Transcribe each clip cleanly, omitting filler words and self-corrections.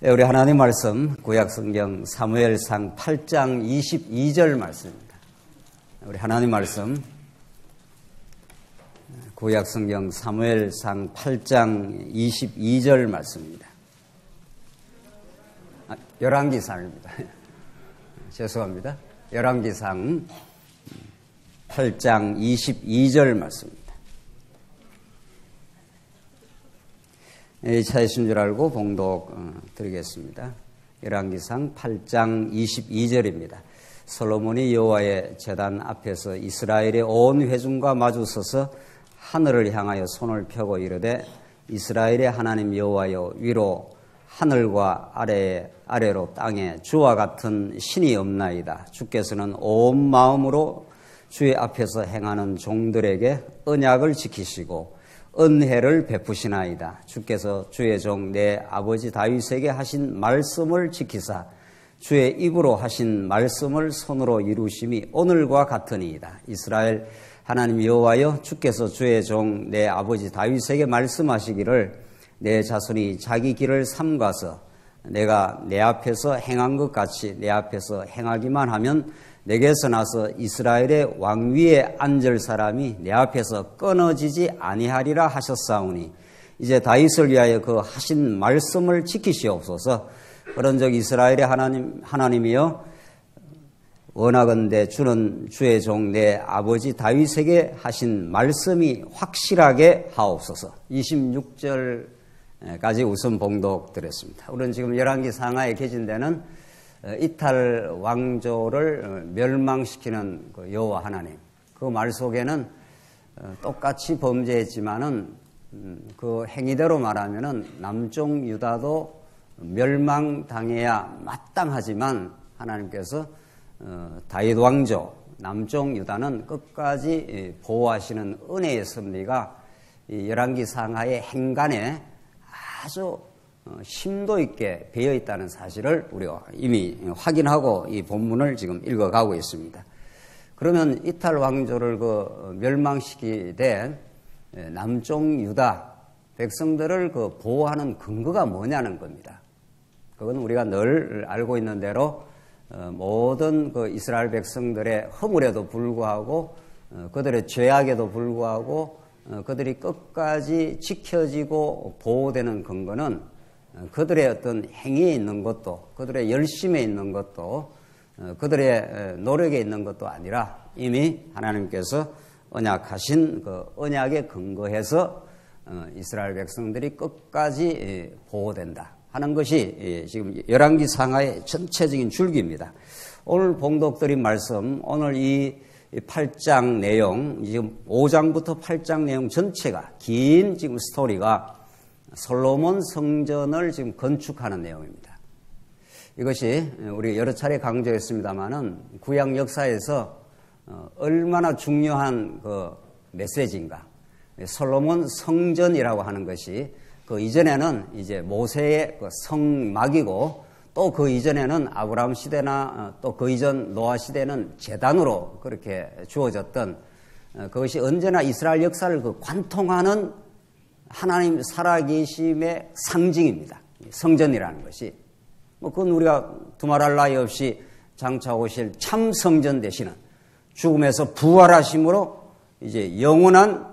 우리 하나님 말씀 구약성경 사무엘상 8장 22절 말씀입니다. 우리 하나님 말씀 구약성경 사무엘상 8장 22절 말씀입니다. 열왕기상입니다. 죄송합니다. 열왕기상 8장 22절 말씀입니다. 찾으신 줄 알고 봉독 드리겠습니다. 열왕기상 8장 22절입니다. 솔로몬이 여호와의 제단 앞에서 이스라엘의 온 회중과 마주서서 하늘을 향하여 손을 펴고 이르되 이스라엘의 하나님 여호와여 위로 하늘과 아래로 땅에 주와 같은 신이 없나이다. 주께서는 온 마음으로 주의 앞에서 행하는 종들에게 언약을 지키시고 은혜를 베푸시나이다. 주께서 주의 종 내 아버지 다윗에게 하신 말씀을 지키사 주의 입으로 하신 말씀을 손으로 이루심이 오늘과 같으니이다. 이스라엘 하나님 여호와여 주께서 주의 종 내 아버지 다윗에게 말씀하시기를 내 자손이 자기 길을 삼가서 내가 내 앞에서 행한 것 같이 내 앞에서 행하기만 하면 내게서 나서 이스라엘의 왕위에 앉을 사람이 내 앞에서 끊어지지 아니하리라 하셨사오니 이제 다윗을 위하여 그 하신 말씀을 지키시옵소서. 그런즉 이스라엘의 하나님이여 원하건대 주는 주의 종 내 아버지 다윗에게 하신 말씀이 확실하게 하옵소서. 26절까지 우선 봉독 드렸습니다. 우리는 지금 열왕기 상하에 계신데는 이탈 왕조를 멸망시키는 그 여호와 하나님, 그 말 속에는 똑같이 범죄했지만은 그 행위대로 말하면은 남쪽 유다도 멸망당해야 마땅하지만 하나님께서 다윗 왕조 남쪽 유다는 끝까지 보호하시는 은혜의 섭리가 이 열왕기 상하의 행간에 아주 심도 있게 배어 있다는 사실을 우리가 이미 확인하고 이 본문을 지금 읽어가고 있습니다. 그러면 이탈 왕조를 멸망시키되 남쪽 유다 백성들을 보호하는 근거가 뭐냐는 겁니다. 그건 우리가 늘 알고 있는 대로 모든 이스라엘 백성들의 허물에도 불구하고 그들의 죄악에도 불구하고 그들이 끝까지 지켜지고 보호되는 근거는 그들의 어떤 행위에 있는 것도 그들의 열심에 있는 것도 그들의 노력에 있는 것도 아니라 이미 하나님께서 언약하신 그 언약에 근거해서 이스라엘 백성들이 끝까지 보호된다 하는 것이 지금 열왕기 상하의 전체적인 줄기입니다. 오늘 봉독드린 말씀, 오늘 이 8장 내용, 지금 5장부터 8장 내용 전체가 긴 지금 스토리가 솔로몬 성전을 지금 건축하는 내용입니다. 이것이 우리 여러 차례 강조했습니다마는 구약 역사에서 얼마나 중요한 그 메시지인가. 솔로몬 성전이라고 하는 것이 그 이전에는 이제 모세의 그 성막이고 또 그 이전에는 아브라함 시대나 또 그 이전 노아 시대는 제단으로 그렇게 주어졌던 그것이 언제나 이스라엘 역사를 관통하는 하나님 살아계심의 상징입니다. 성전이라는 것이. 그건 우리가 두말할 나위 없이 장차 오실 참 성전 되시는 죽음에서 부활하심으로 이제 영원한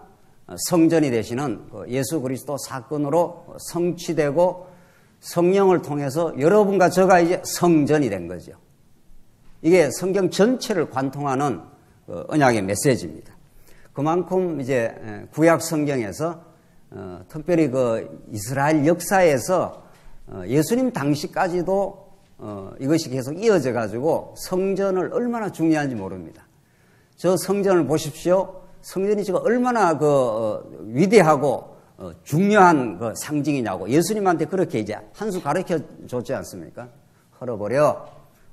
성전이 되시는 예수 그리스도 사건으로 성취되고 성령을 통해서 여러분과 저가 이제 성전이 된 거죠. 이게 성경 전체를 관통하는 언약의 메시지입니다. 그만큼 이제 구약 성경에서 특별히 이스라엘 역사에서 예수님 당시까지도 이것이 계속 이어져 가지고 성전을 얼마나 중요한지 모릅니다. 저 성전을 보십시오. 성전이 지금 얼마나 위대하고 중요한 상징이냐고 예수님한테 그렇게 이제 한 수 가르쳐 줬지 않습니까? 헐어버려.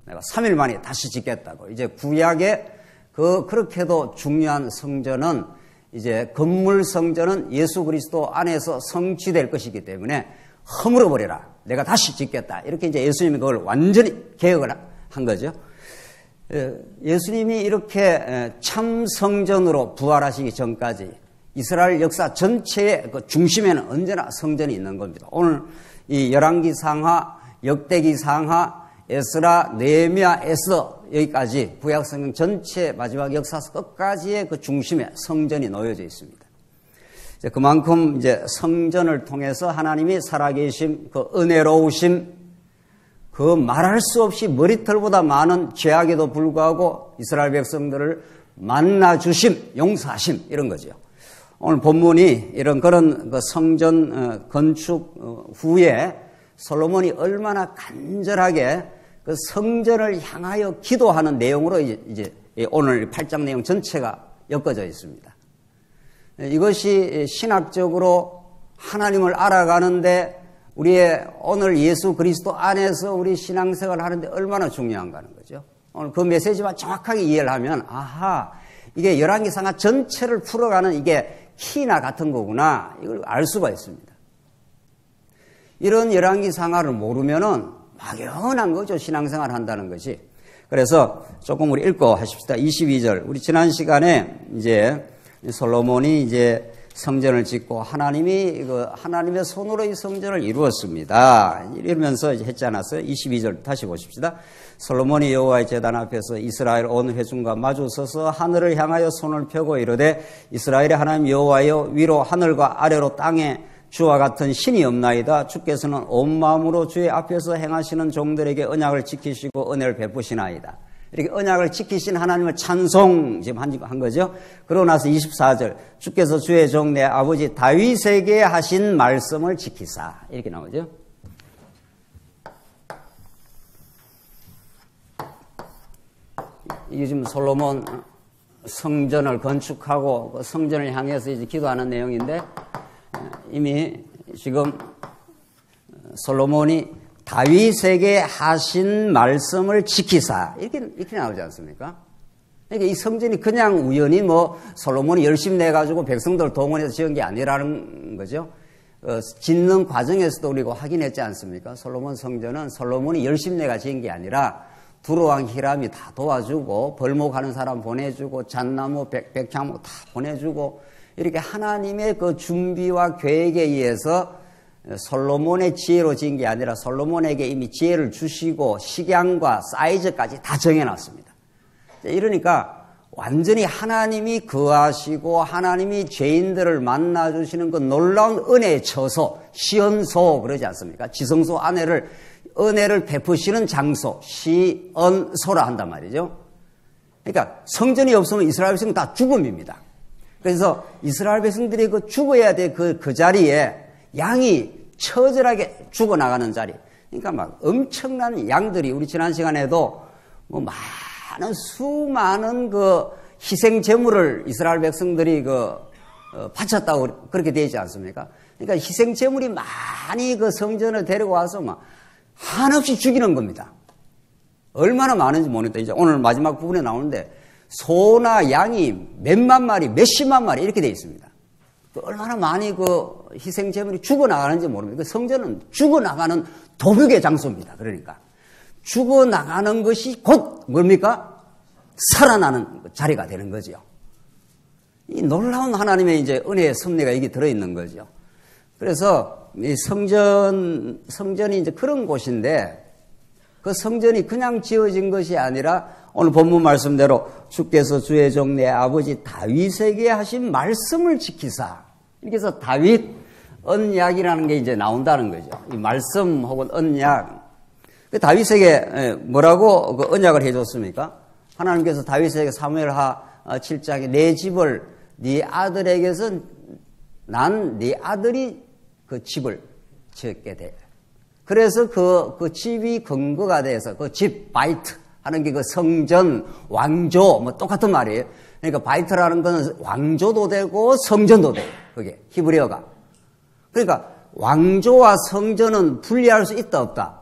내가 3일 만에 다시 짓겠다고. 이제 구약의 그렇게도 중요한 성전은 이제 건물 성전은 예수 그리스도 안에서 성취될 것이기 때문에 허물어 버려라. 내가 다시 짓겠다. 이렇게 이제 예수님이 그걸 완전히 개혁을 한 거죠. 예수님이 이렇게 참 성전으로 부활하시기 전까지 이스라엘 역사 전체의 그 중심에는 언제나 성전이 있는 겁니다. 오늘 이 열왕기상하 역대기, 상하, 에스라, 느헤미야, 에스더 여기까지 구약성경 전체 마지막 역사서 끝까지의 그 중심에 성전이 놓여져 있습니다. 그만큼 이제 성전을 통해서 하나님이 살아계심, 그 은혜로우심, 그 말할 수 없이 머리털보다 많은 죄악에도 불구하고 이스라엘 백성들을 만나주심, 용서하심 이런 거죠. 오늘 본문이 이런 그런 그 성전 건축 후에 솔로몬이 얼마나 간절하게 그 성전을 향하여 기도하는 내용으로 이제 오늘 8장 내용 전체가 엮어져 있습니다. 이것이 신학적으로 하나님을 알아가는데 우리의 오늘 예수 그리스도 안에서 우리 신앙생활을 하는데 얼마나 중요한가 하는 거죠. 오늘 그 메시지만 정확하게 이해를 하면 아하, 이게 열왕기상하 전체를 풀어가는 이게 키나 같은 거구나 이걸 알 수가 있습니다. 이런 열왕기상하를 모르면은 막연한 거죠. 신앙생활을 한다는 것이. 그래서 조금 우리 읽고 하십시다. 22절. 우리 지난 시간에 이제 솔로몬이 이제 성전을 짓고 하나님이 하나님의 손으로 이 성전을 이루었습니다. 이러면서 이제 했지 않았어요? 22절 다시 보십시다. 솔로몬이 여호와의 제단 앞에서 이스라엘 온 회중과 마주 서서 하늘을 향하여 손을 펴고 이르되 이스라엘의 하나님 여호와여 위로 하늘과 아래로 땅에 주와 같은 신이 없나이다. 주께서는 온 마음으로 주의 앞에서 행하시는 종들에게 언약을 지키시고 은혜를 베푸시나이다. 이렇게 언약을 지키신 하나님을 찬송 지금 한 거죠. 그러고 나서 24절 주께서 주의 종 내 아버지 다윗에게 하신 말씀을 지키사 이렇게 나오죠. 이게 지금 솔로몬 성전을 건축하고 성전을 향해서 이제 기도하는 내용인데 이미 지금 솔로몬이 다윗에게 하신 말씀을 지키사 이렇게 나오지 않습니까? 그러니까 이 성전이 그냥 우연히 솔로몬이 열심히 내가지고 백성들 동원해서 지은 게 아니라는 거죠. 짓는 과정에서도 우리가 확인했지 않습니까? 솔로몬 성전은 솔로몬이 열심히 내가 지은 게 아니라 두로왕 히람이 다 도와주고 벌목하는 사람 보내주고 잣나무 백향목 다 보내주고 이렇게 하나님의 그 준비와 계획에 의해서 솔로몬의 지혜로 지은 게 아니라 솔로몬에게 이미 지혜를 주시고 식양과 사이즈까지 다 정해놨습니다. 이러니까 완전히 하나님이 거하시고 하나님이 죄인들을 만나주시는 그 놀라운 은혜의 처소, 시언소 그러지 않습니까? 지성소 안에를 은혜를 베푸시는 장소, 시언소라 한단 말이죠. 그러니까 성전이 없으면 이스라엘 백성은 다 죽음입니다. 그래서 이스라엘 백성들이 그 죽어야 될 그 자리에 양이 처절하게 죽어나가는 자리. 그러니까 막 엄청난 양들이 우리 지난 시간에도 수많은 그 희생 제물을 이스라엘 백성들이 바쳤다고 그렇게 되어 있지 않습니까? 그러니까 희생 제물이 많이 그 성전을 데리고 와서 막 한없이 죽이는 겁니다. 얼마나 많은지 모르겠다. 이제 오늘 마지막 부분에 나오는데 소나 양이 몇만 마리, 몇십만 마리 이렇게 되어 있습니다. 얼마나 많이 그 희생 제물이 죽어나가는지 모릅니다. 성전은 죽어나가는 도벽의 장소입니다. 그러니까 죽어나가는 것이 곧 뭡니까? 살아나는 자리가 되는 거죠. 이 놀라운 하나님의 이제 은혜의 섭리가 여기 들어있는 거죠. 그래서 이 성전이 이제 그런 곳인데 그 성전이 그냥 지어진 것이 아니라 오늘 본문 말씀대로 주께서 주의 종 내 아버지 다윗에게 하신 말씀을 지키사. 이렇게 해서 다윗 언약이라는 게 이제 나온다는 거죠. 이 말씀 혹은 언약. 다윗에게 뭐라고 그 언약을 해줬습니까? 하나님께서 다윗에게 사무엘하 7장에 내 집을 네 아들에게서 난 네 아들이 그 집을 지었게 돼. 그래서 그 집이 근거가 돼서 그 집, 바이트 하는 게 그 성전, 왕조, 똑같은 말이에요. 그러니까 바이트라는 거는 왕조도 되고 성전도 돼요. 그게 히브리어가. 그러니까 왕조와 성전은 분리할 수 있다, 없다?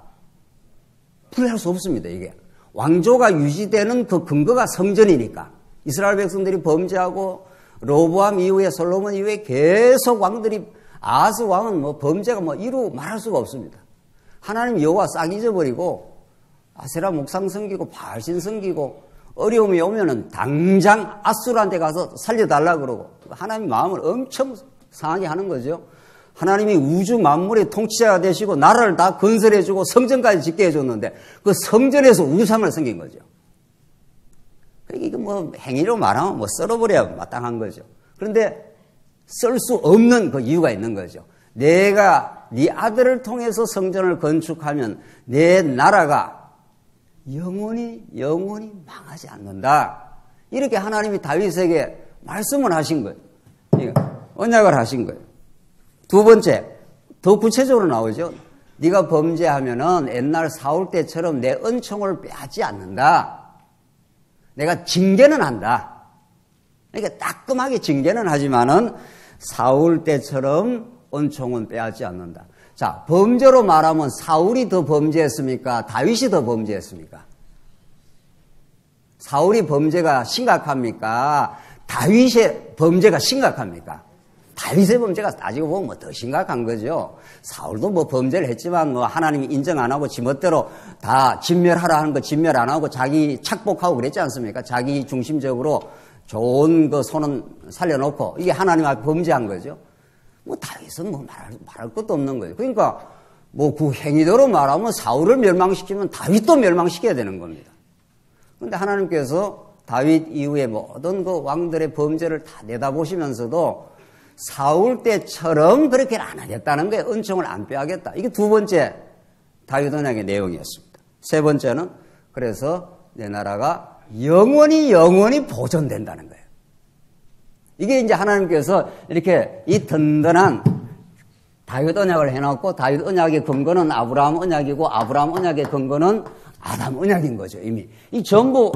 분리할 수 없습니다, 이게. 왕조가 유지되는 그 근거가 성전이니까. 이스라엘 백성들이 범죄하고 로보암 이후에 솔로몬 이후에 계속 왕들이 아하스 왕은 범죄가 이루 말할 수가 없습니다. 하나님 여호와 싹 잊어버리고 아세라 목상 섬기고 바알신 섬기고 어려움이 오면은 당장 아수르한테 가서 살려달라 그러고 하나님 마음을 엄청 상하게 하는 거죠. 하나님이 우주 만물의 통치자가 되시고 나라를 다 건설해주고 성전까지 짓게 해줬는데 그 성전에서 우상을 섬긴 거죠. 이게 뭐 행위로 말하면 뭐 썰어버려야 마땅한 거죠. 그런데 쓸 수 없는 그 이유가 있는 거죠. 내가 네 아들을 통해서 성전을 건축하면 내 나라가 영원히 망하지 않는다. 이렇게 하나님이 다윗에게 말씀을 하신 거예요. 언약을 하신 거예요. 두 번째, 더 구체적으로 나오죠. 네가 범죄하면은 옛날 사울 때처럼 내 은총을 빼앗지 않는다. 내가 징계는 한다. 그러니까 따끔하게 징계는 하지만은 사울 때처럼 은총은 빼앗지 않는다. 자, 범죄로 말하면 사울이 더 범죄했습니까? 다윗이 더 범죄했습니까? 사울이 범죄가 심각합니까? 다윗의 범죄가 심각합니까? 다윗의 범죄가 따지고 보면 뭐 더 심각한 거죠. 사울도 뭐 범죄를 했지만 뭐 하나님이 인정 안 하고 지멋대로 다 진멸하라 하는 거 진멸 안 하고 자기 착복하고 그랬지 않습니까? 자기 중심적으로 좋은 그 손은 살려놓고 이게 하나님 앞에 범죄한 거죠. 뭐 다윗은 뭐 말할 것도 없는 거예요. 그러니까 뭐 그 행위대로 말하면 사울을 멸망시키면 다윗도 멸망시켜야 되는 겁니다. 그런데 하나님께서 다윗 이후에 모든 그 왕들의 범죄를 다 내다보시면서도 사울 때처럼 그렇게는 안 하겠다는 거예요. 은총을 안 빼야겠다. 이게 두 번째 다윗 언약의 내용이었습니다. 세 번째는 그래서 내 나라가 영원히 보존된다는 거예요. 이게 이제 하나님께서 이렇게 이 든든한 다윗 언약을 해놨고 다윗 언약의 근거는 아브라함 언약이고 아브라함 언약의 근거는 아담 언약인 거죠. 이미 이 전부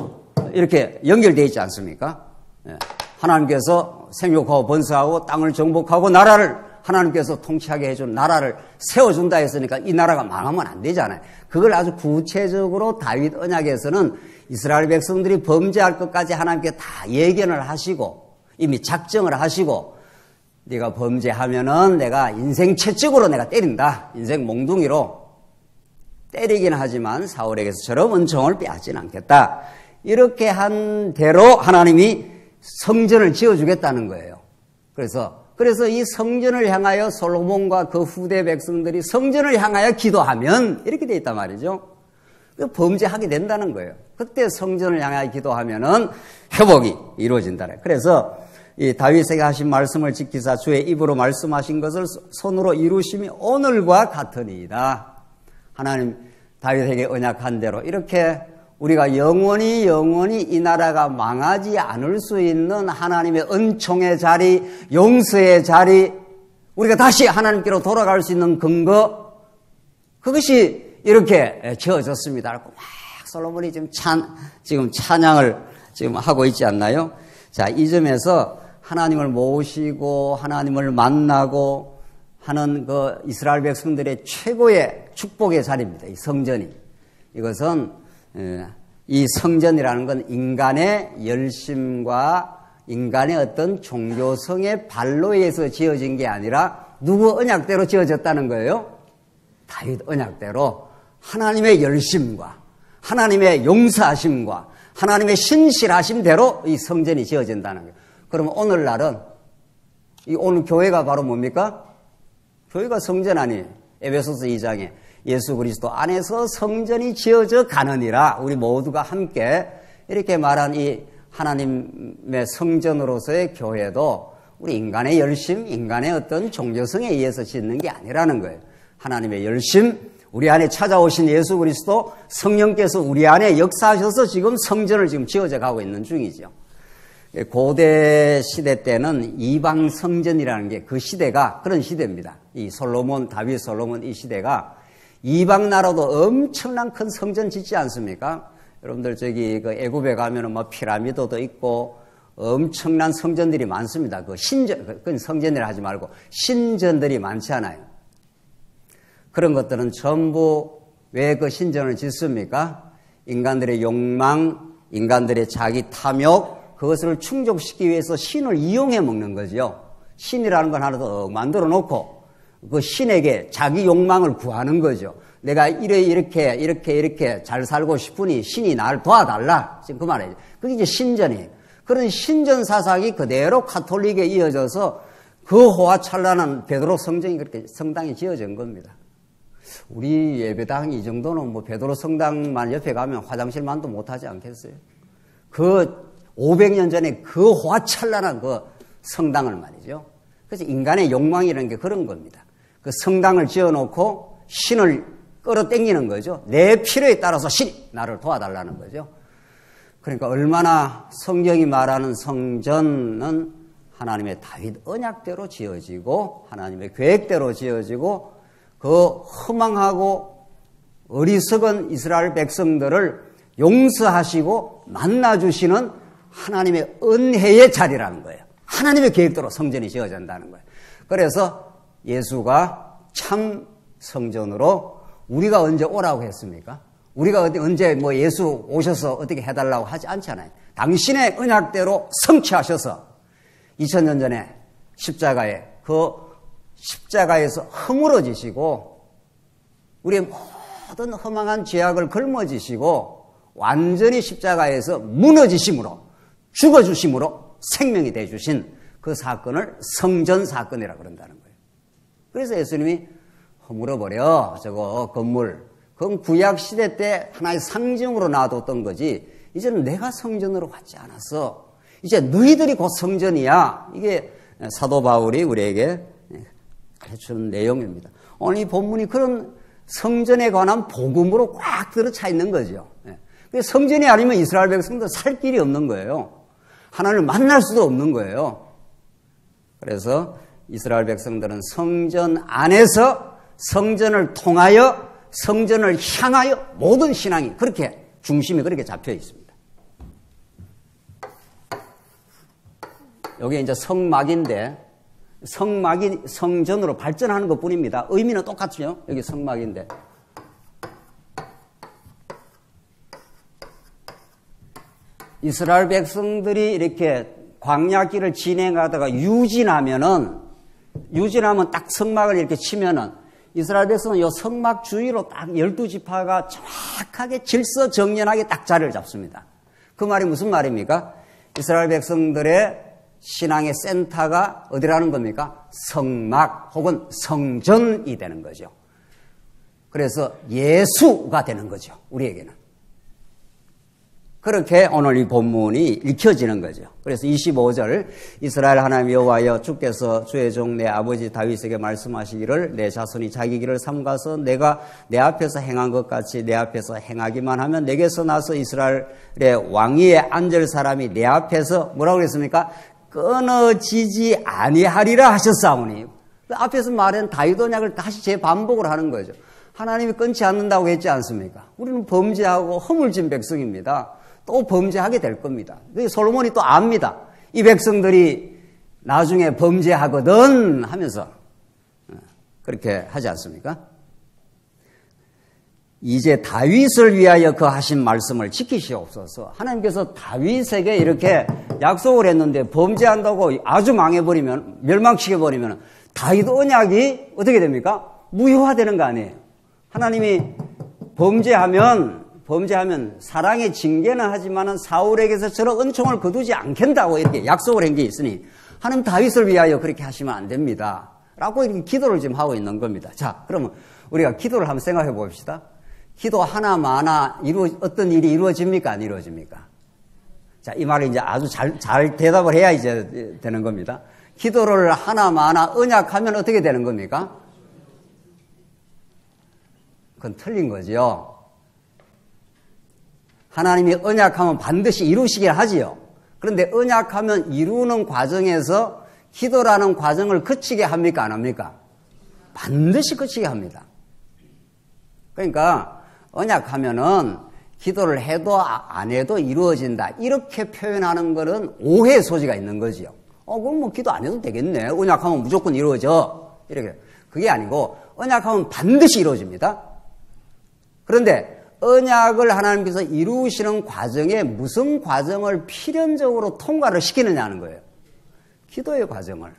이렇게 연결되어 있지 않습니까? 하나님께서 생육하고 번성하고 땅을 정복하고 나라를 하나님께서 통치하게 해준 나라를 세워준다 했으니까 이 나라가 망하면 안 되잖아요. 그걸 아주 구체적으로 다윗 언약에서는 이스라엘 백성들이 범죄할 것까지 하나님께 다 예견을 하시고 이미 작정을 하시고 네가 범죄하면은 내가 인생 채찍으로 내가 때린다. 인생 몽둥이로 때리긴 하지만 사울에게서처럼 은총을 빼앗지는 않겠다. 이렇게 한 대로 하나님이 성전을 지어주겠다는 거예요. 그래서 이 성전을 향하여 솔로몬과 그 후대 백성들이 성전을 향하여 기도하면 이렇게 돼 있단 말이죠. 범죄하게 된다는 거예요. 그때 성전을 향하여 기도하면은 회복이 이루어진다네. 그래서 이 다윗에게 하신 말씀을 지키사 주의 입으로 말씀하신 것을 손으로 이루심이 오늘과 같으니이다. 하나님 다윗에게 언약한 대로 이렇게 우리가 영원히 이 나라가 망하지 않을 수 있는 하나님의 은총의 자리, 용서의 자리, 우리가 다시 하나님께로 돌아갈 수 있는 근거, 그것이 이렇게 지어졌습니다. 막 솔로몬이 지금 찬양을 지금 하고 있지 않나요? 자, 이 점에서 하나님을 모시고 하나님을 만나고 하는 그 이스라엘 백성들의 최고의 축복의 자리입니다. 이 성전이. 이것은 이 성전이라는 건 인간의 열심과 인간의 어떤 종교성의 발로 의해서 지어진 게 아니라 누구 언약대로 지어졌다는 거예요? 다윗 언약대로 하나님의 열심과 하나님의 용서하심과 하나님의 신실하심대로 이 성전이 지어진다는 거예요. 그러면 오늘날은 오늘 교회가 바로 뭡니까? 교회가 성전 아니에요. 에베소서 2장에 예수 그리스도 안에서 성전이 지어져 가느니라. 우리 모두가 함께 이렇게 말한 이 하나님의 성전으로서의 교회도 우리 인간의 열심, 인간의 어떤 종교성에 의해서 짓는 게 아니라는 거예요. 하나님의 열심, 우리 안에 찾아오신 예수 그리스도 성령께서 우리 안에 역사하셔서 지금 성전을 지금 지어져 가고 있는 중이죠. 고대 시대 때는 이방 성전이라는 게 그 시대가 그런 시대입니다. 이 다윗 솔로몬 이 시대가 이방 나라도 엄청난 큰 성전 짓지 않습니까? 여러분들 저기 그 애굽에 가면은 뭐 피라미드도 있고 엄청난 성전들이 많습니다. 그 그건 성전이라 하지 말고 신전들이 많잖아요. 그런 것들은 전부 왜 그 신전을 짓습니까? 인간들의 욕망, 인간들의 자기 탐욕, 그것을 충족시키기 위해서 신을 이용해 먹는 거죠. 신이라는 건 하나 더 만들어 놓고 그 신에게 자기 욕망을 구하는 거죠. 내가 이렇게 잘 살고 싶으니 신이 나를 도와달라. 지금 그 말이에요. 그게 이제 신전이에요. 그런 신전 사상이 그대로 카톨릭에 이어져서 그 호화찬란한 베드로 성전이 그렇게 성당이 지어진 겁니다. 우리 예배당이 이 정도는 뭐 베드로 성당만 옆에 가면 화장실만도 못하지 않겠어요? 그 500년 전에 그 호화찬란한 그 성당을 말이죠. 그래서 인간의 욕망이라는 게 그런 겁니다. 그 성당을 지어놓고 신을 끌어당기는 거죠. 내 필요에 따라서 신이 나를 도와달라는 거죠. 그러니까 얼마나 성경이 말하는 성전은 하나님의 다윗 언약대로 지어지고 하나님의 계획대로 지어지고 그 허망하고 어리석은 이스라엘 백성들을 용서하시고 만나주시는 하나님의 은혜의 자리라는 거예요. 하나님의 계획대로 성전이 지어진다는 거예요. 그래서 예수가 참 성전으로 우리가 언제 오라고 했습니까? 우리가 언제 뭐 예수 오셔서 어떻게 해달라고 하지 않잖아요. 당신의 언약대로 성취하셔서 2000년 전에 십자가에 그 십자가에서 허물어지시고 우리의 모든 허망한 죄악을 걸머지시고 완전히 십자가에서 무너지심으로 죽어주심으로 생명이 되어주신 그 사건을 성전 사건이라고 그런다는 거예요. 그래서 예수님이 허물어버려 저거 건물 그건 구약시대 때 하나의 상징으로 놔뒀던 거지 이제는 내가 성전으로 왔지 않았어. 이제 너희들이 곧 성전이야. 이게 사도 바울이 우리에게 가르치는 내용입니다. 오늘 이 본문이 그런 성전에 관한 복음으로 꽉 들어차 있는 거죠. 성전이 아니면 이스라엘 백성들 살 길이 없는 거예요. 하나님을 만날 수도 없는 거예요. 그래서 이스라엘 백성들은 성전 안에서 성전을 통하여 성전을 향하여 모든 신앙이 그렇게 중심이 그렇게 잡혀 있습니다. 여기 이제 성막인데 성막이 성전으로 발전하는 것 뿐입니다. 의미는 똑같죠. 여기 성막인데. 이스라엘 백성들이 이렇게 광야길을 진행하다가 유진하면 딱 성막을 이렇게 치면은 이스라엘 백성은 이 성막 주위로 딱 12지파가 정확하게 질서정연하게 딱 자리를 잡습니다. 그 말이 무슨 말입니까? 이스라엘 백성들의 신앙의 센터가 어디라는 겁니까? 성막 혹은 성전이 되는 거죠. 그래서 예수가 되는 거죠. 우리에게는. 그렇게 오늘 이 본문이 읽혀지는 거죠. 그래서 25절 이스라엘 하나님 여호와여 주께서 주의 종 내 아버지 다윗에게 말씀하시기를 내 자손이 자기 길을 삼가서 내가 내 앞에서 행한 것 같이 내 앞에서 행하기만 하면 내게서 나서 이스라엘의 왕위에 앉을 사람이 내 앞에서 뭐라고 그랬습니까? 끊어지지 아니하리라 하셨사오니. 그 앞에서 말한 다윗 언약을 다시 재반복을 하는 거죠. 하나님이 끊지 않는다고 했지 않습니까? 우리는 범죄하고 허물진 백성입니다. 또 범죄하게 될 겁니다. 솔로몬이 또 압니다. 이 백성들이 나중에 범죄하거든 하면서 그렇게 하지 않습니까? 이제 다윗을 위하여 그 하신 말씀을 지키시옵소서. 하나님께서 다윗에게 이렇게 약속을 했는데 범죄한다고 아주 망해버리면 멸망시켜버리면 다윗 언약이 어떻게 됩니까? 무효화되는 거 아니에요. 하나님이 범죄하면 사랑의 징계는 하지만은 사울에게서 저런 은총을 거두지 않겠다고 이렇게 약속을 한 게 있으니 하나님 다윗을 위하여 그렇게 하시면 안 됩니다. 라고 이렇게 기도를 지금 하고 있는 겁니다. 자, 그러면 우리가 기도를 한번 생각해 봅시다. 기도 하나마나 어떤 일이 이루어집니까? 안 이루어집니까? 자, 이 말을 이제 아주 잘 대답을 해야 이제 되는 겁니다. 기도를 하나마나 언약하면 어떻게 되는 겁니까? 그건 틀린 거죠. 하나님이 언약하면 반드시 이루시길 하지요. 그런데 언약하면 이루는 과정에서 기도라는 과정을 거치게 합니까? 안 합니까? 반드시 거치게 합니다. 그러니까 언약하면은 기도를 해도 안 해도 이루어진다. 이렇게 표현하는 것은 오해의 소지가 있는 거지요. 그럼 뭐 기도 안 해도 되겠네. 언약하면 무조건 이루어져. 이렇게. 그게 아니고 언약하면 반드시 이루어집니다. 그런데 언약을 하나님께서 이루시는 과정에 무슨 과정을 필연적으로 통과를 시키느냐는 거예요. 기도의 과정을.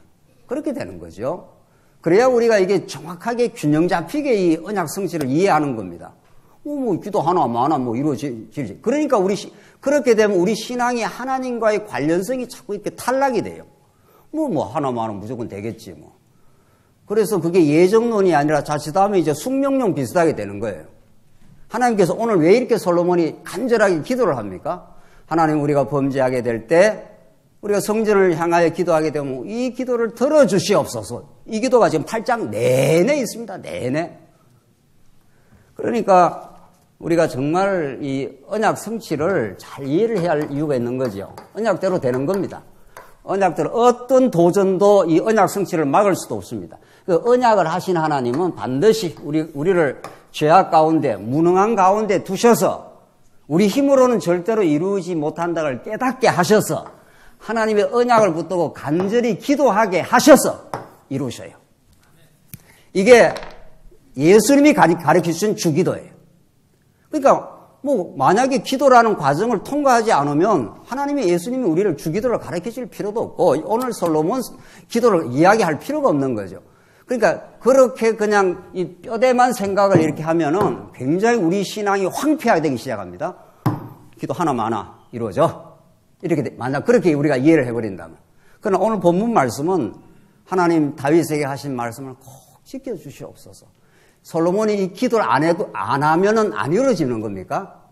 그렇게 되는 거죠. 그래야 우리가 이게 정확하게 균형 잡히게 이 언약 성취를 이해하는 겁니다. 뭐 기도 하나마나 뭐 이루어지지. 그러니까 그렇게 되면 우리 신앙이 하나님과의 관련성이 자꾸 이렇게 탈락이 돼요. 하나만 하면 무조건 되겠지, 뭐. 그래서 그게 예정론이 아니라 자칫하면 이제 숙명론 비슷하게 되는 거예요. 하나님께서 오늘 왜 이렇게 솔로몬이 간절하게 기도를 합니까? 하나님, 우리가 범죄하게 될 때, 우리가 성전을 향하여 기도하게 되면 이 기도를 들어주시옵소서. 이 기도가 지금 8장 내내 있습니다. 내내. 그러니까 우리가 정말 이 언약 성취를 잘 이해를 해야 할 이유가 있는 거죠. 언약대로 되는 겁니다. 언약대로 어떤 도전도 이 언약 성취를 막을 수도 없습니다. 그 언약을 하신 하나님은 반드시 우리를 죄악 가운데, 무능한 가운데 두셔서 우리 힘으로는 절대로 이루지 못한다를 깨닫게 하셔서 하나님의 언약을 붙들고 간절히 기도하게 하셔서 이루셔요. 이게 예수님이 가르치신 주기도예요. 그러니까 만약에 기도라는 과정을 통과하지 않으면 하나님의 예수님이 우리를 주기도를 가르치실 필요도 없고 오늘 솔로몬 기도를 이야기할 필요가 없는 거죠. 그러니까 그렇게 그냥 이 뼈대만 생각을 이렇게 하면은 굉장히 우리 신앙이 황폐하게 되기 시작합니다. 기도 하나마나 이루어져. 이렇게 만약 그렇게 우리가 이해를 해버린다면. 그러나 오늘 본문 말씀은 하나님 다윗에게 하신 말씀을 꼭 지켜주시옵소서. 솔로몬이 이 기도를 안 하면은 안 이루어지는 겁니까?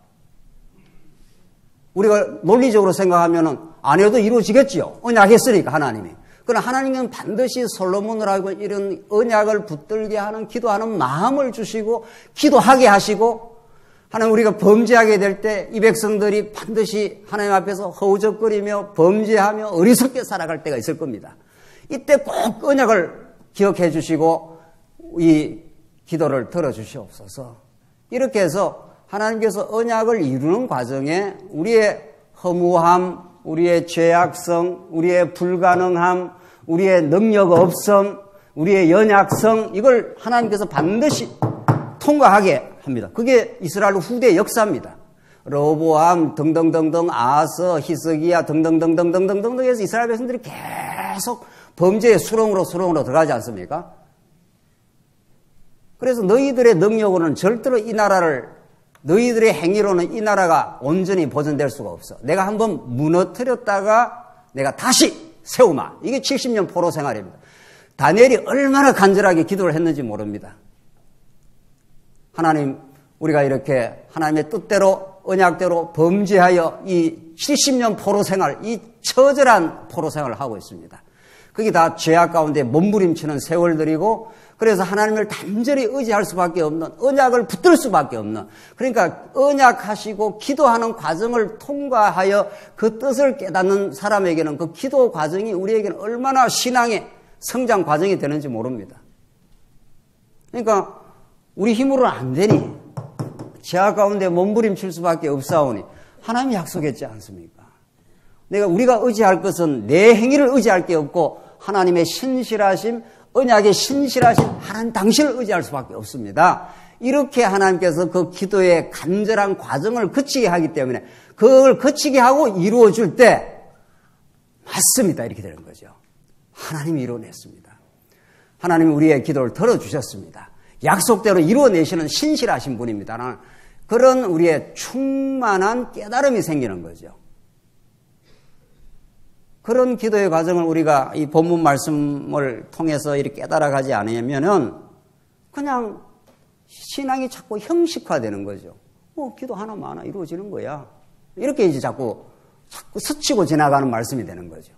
우리가 논리적으로 생각하면은 안 해도 이루어지겠지요. 언약했으니까 하나님이. 그러나 하나님은 반드시 솔로몬을 하고 이런 언약을 붙들게 하는 기도하는 마음을 주시고 기도하게 하시고 하나님 우리가 범죄하게 될 때 이 백성들이 반드시 하나님 앞에서 허우적거리며 범죄하며 어리석게 살아갈 때가 있을 겁니다. 이때 꼭 언약을 기억해 주시고 이 기도를 들어주시옵소서. 이렇게 해서 하나님께서 언약을 이루는 과정에 우리의 허무함, 우리의 죄악성, 우리의 불가능함, 우리의 능력 없음, 우리의 연약성 이걸 하나님께서 반드시 통과하게 합니다. 그게 이스라엘 후대 역사입니다. 르호보암 등등등등 아하스 히스기야 등등등등등등등 해서 이스라엘 백성들이 계속 범죄의 수렁으로 들어가지 않습니까? 그래서 너희들의 능력으로는 절대로 이 나라를 너희들의 행위로는 이 나라가 온전히 보존될 수가 없어. 내가 한번 무너뜨렸다가 내가 다시 세우마. 이게 70년 포로 생활입니다. 다니엘이 얼마나 간절하게 기도를 했는지 모릅니다. 하나님, 우리가 이렇게 하나님의 뜻대로 언약대로 범죄하여 이 70년 포로 생활, 이 처절한 포로 생활을 하고 있습니다. 그게 다 죄악 가운데 몸부림치는 세월들이고 그래서 하나님을 단절히 의지할 수밖에 없는 언약을 붙들 수밖에 없는 그러니까 언약하시고 기도하는 과정을 통과하여 그 뜻을 깨닫는 사람에게는 그 기도 과정이 우리에게는 얼마나 신앙의 성장 과정이 되는지 모릅니다. 그러니까 우리 힘으로는 안 되니 죄악 가운데 몸부림칠 수밖에 없사오니 하나님이 약속했지 않습니까? 우리가 의지할 것은 내 행위를 의지할 게 없고 하나님의 신실하심, 언약의 신실하신 하나님 당신을 의지할 수밖에 없습니다. 이렇게 하나님께서 그 기도의 간절한 과정을 거치게 하기 때문에 그걸 거치게 하고 이루어줄 때 맞습니다. 이렇게 되는 거죠. 하나님이 이루어냈습니다. 하나님이 우리의 기도를 들어주셨습니다. 약속대로 이루어내시는 신실하신 분입니다. 그런 우리의 충만한 깨달음이 생기는 거죠. 그런 기도의 과정을 우리가 이 본문 말씀을 통해서 이렇게 깨달아가지 않으면은 그냥 신앙이 자꾸 형식화되는 거죠. 기도 하나만 이루어지는 거야. 이렇게 이제 자꾸 스치고 지나가는 말씀이 되는 거죠.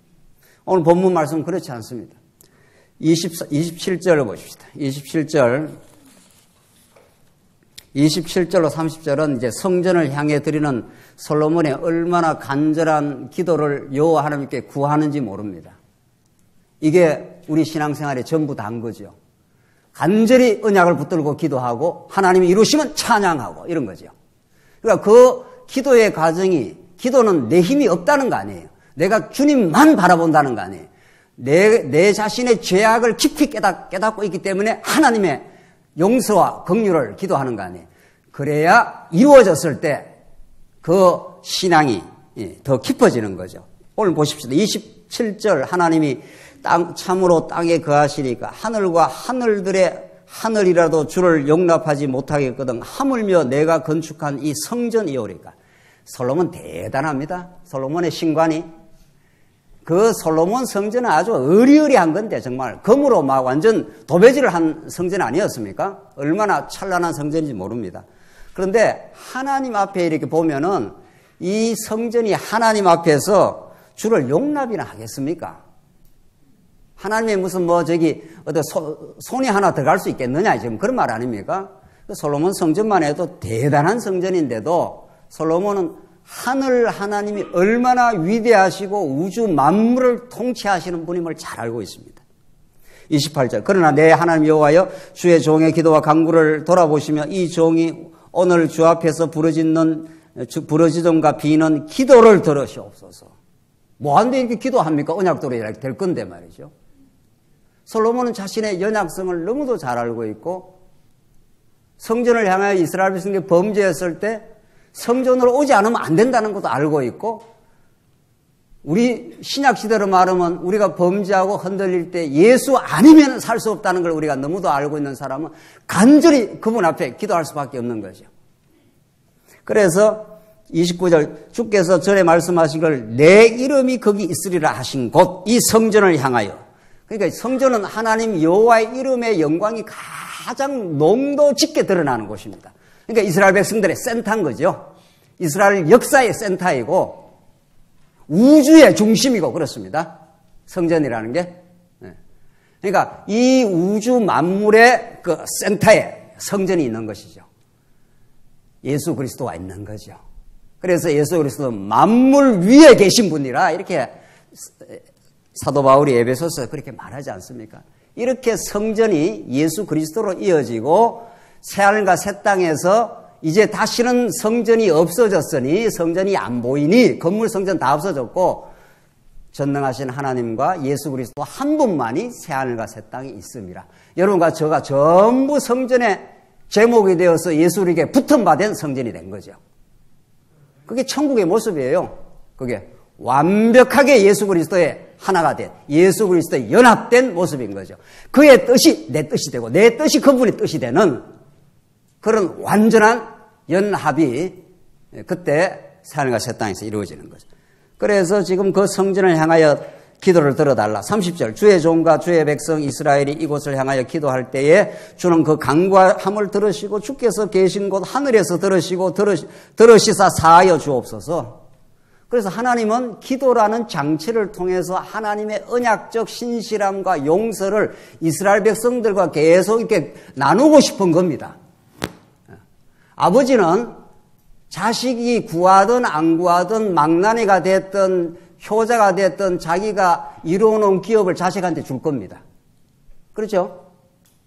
오늘 본문 말씀은 그렇지 않습니다. 27절을 보십시다. 27절로 30절은 이제 성전을 향해 드리는 솔로몬의 얼마나 간절한 기도를 여호와 하나님께 구하는지 모릅니다. 이게 우리 신앙생활의 전부 다인 거죠. 간절히 언약을 붙들고 기도하고 하나님이 이루시면 찬양하고 이런 거죠. 그러니까 그 기도의 과정이 기도는 내 힘이 없다는 거 아니에요. 내가 주님만 바라본다는 거 아니에요. 내 자신의 죄악을 깊이 깨닫고 있기 때문에 하나님의 용서와 긍휼을 기도하는 거 아니에요. 그래야 이루어졌을 때 그 신앙이 더 깊어지는 거죠. 오늘 보십시오. 27절 하나님이 참으로 땅에 거하시니까 하늘과 하늘이라도 주를 용납하지 못하겠거든 하물며 내가 건축한 이 성전이오리까. 솔로몬 대단합니다. 솔로몬의 신관이 그 솔로몬 성전은 아주 어리어리한 건데 정말 금으로 막 완전 도배질을 한 성전 아니었습니까? 얼마나 찬란한 성전인지 모릅니다. 그런데 하나님 앞에 이렇게 보면은 이 성전이 하나님 앞에서 주를 용납이나 하겠습니까? 하나님의 무슨 어디 손이 하나 들어갈 수 있겠느냐 지금 그런 말 아닙니까? 솔로몬 성전만 해도 대단한 성전인데도 솔로몬은 하늘 하나님이 얼마나 위대하시고 우주 만물을 통치하시는 분임을 잘 알고 있습니다. 28절 그러나 내 하나님 여호와여 주의 종의 기도와 간구를 돌아보시며 이 종이 오늘 주 앞에서 부르짖음과 비는 기도를 들으시옵소서. 뭐한데 이렇게 기도합니까? 언약도로 될 건데 말이죠. 솔로몬은 자신의 연약성을 너무도 잘 알고 있고 성전을 향하여 이스라엘 백성이 범죄했을 때 성전으로 오지 않으면 안 된다는 것도 알고 있고 우리 신약시대로 말하면 우리가 범죄하고 흔들릴 때 예수 아니면 살 수 없다는 걸 우리가 너무도 알고 있는 사람은 간절히 그분 앞에 기도할 수밖에 없는 거죠. 그래서 29절 주께서 전에 말씀하신 걸 내 이름이 거기 있으리라 하신 곳 이 성전을 향하여 그러니까 성전은 하나님 여호와의 이름의 영광이 가장 농도 짙게 드러나는 곳입니다. 그러니까 이스라엘 백성들의 센터인 거죠. 이스라엘 역사의 센터이고 우주의 중심이고 그렇습니다. 성전이라는 게. 그러니까 이 우주 만물의 그 센터에 성전이 있는 것이죠. 예수 그리스도가 있는 거죠. 그래서 예수 그리스도는 만물 위에 계신 분이라 이렇게 사도 바울이 에베소서에 그렇게 말하지 않습니까? 이렇게 성전이 예수 그리스도로 이어지고 새하늘과 새 땅에서 이제 다시는 성전이 없어졌으니 성전이 안 보이니 건물 성전 다 없어졌고 전능하신 하나님과 예수 그리스도 한 분만이 새하늘과 새 땅에 있습니다. 여러분과 저가 전부 성전의 제목이 되어서 예수에게 붙은 바 된 성전이 된 거죠. 그게 천국의 모습이에요. 그게 완벽하게 예수 그리스도의 하나가 된 예수 그리스도의 연합된 모습인 거죠. 그의 뜻이 내 뜻이 되고 내 뜻이 그분의 뜻이 되는 그런 완전한 연합이 그때 새하늘과 새 땅에서 이루어지는 거죠. 그래서 지금 그 성전을 향하여 기도를 들어달라. 30절 주의 종과 주의 백성 이스라엘이 이곳을 향하여 기도할 때에 주는 그 간구함을 들으시고 주께서 계신 곳 하늘에서 들으시사 사하여 주옵소서. 그래서 하나님은 기도라는 장치를 통해서 하나님의 언약적 신실함과 용서를 이스라엘 백성들과 계속 이렇게 나누고 싶은 겁니다. 아버지는 자식이 구하든 안 구하든 망나니가 됐든 효자가 됐든 자기가 이루어놓은 기업을 자식한테 줄 겁니다. 그렇죠?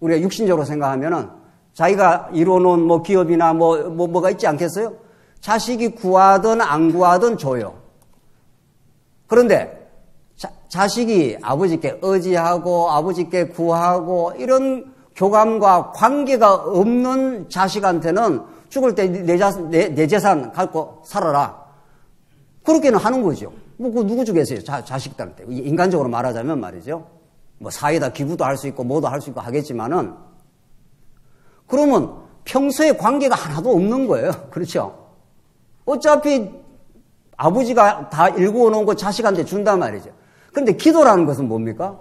우리가 육신적으로 생각하면은 자기가 이루어놓은 기업이나 뭐가 있지 않겠어요? 자식이 구하든 안 구하든 줘요. 그런데 자식이 아버지께 의지하고 아버지께 구하고 이런 교감과 관계가 없는 자식한테는 죽을 때 내 재산 갖고 살아라. 그렇게는 하는 거죠. 그거 누구 주겠어요? 자식들한테. 인간적으로 말하자면 말이죠. 사회에다 기부도 할 수 있고 뭐도 할 수 있고 하겠지만은 그러면 평소에 관계가 하나도 없는 거예요. 그렇죠? 어차피 아버지가 다 일구어 놓은 거 자식한테 준단 말이죠. 그런데 기도라는 것은 뭡니까?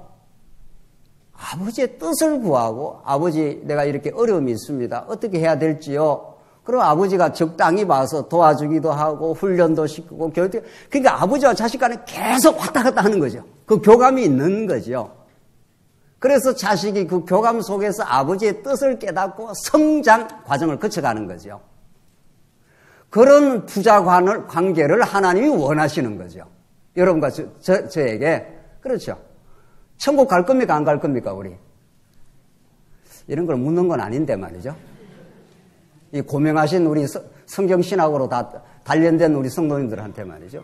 아버지의 뜻을 구하고 아버지 내가 이렇게 어려움이 있습니다. 어떻게 해야 될지요? 그럼 아버지가 적당히 봐서 도와주기도 하고 훈련도 시키고 그러니까 아버지와 자식 간에 계속 왔다 갔다 하는 거죠. 그 교감이 있는 거죠. 그래서 자식이 그 교감 속에서 아버지의 뜻을 깨닫고 성장 과정을 거쳐가는 거죠. 그런 부자 관계를 하나님이 원하시는 거죠. 여러분과 저에게. 그렇죠. 천국 갈 겁니까? 안 갈 겁니까? 우리. 이런 걸 묻는 건 아닌데 말이죠. 이 고명하신 우리 성경신학으로 다 단련된 우리 성도님들한테 말이죠.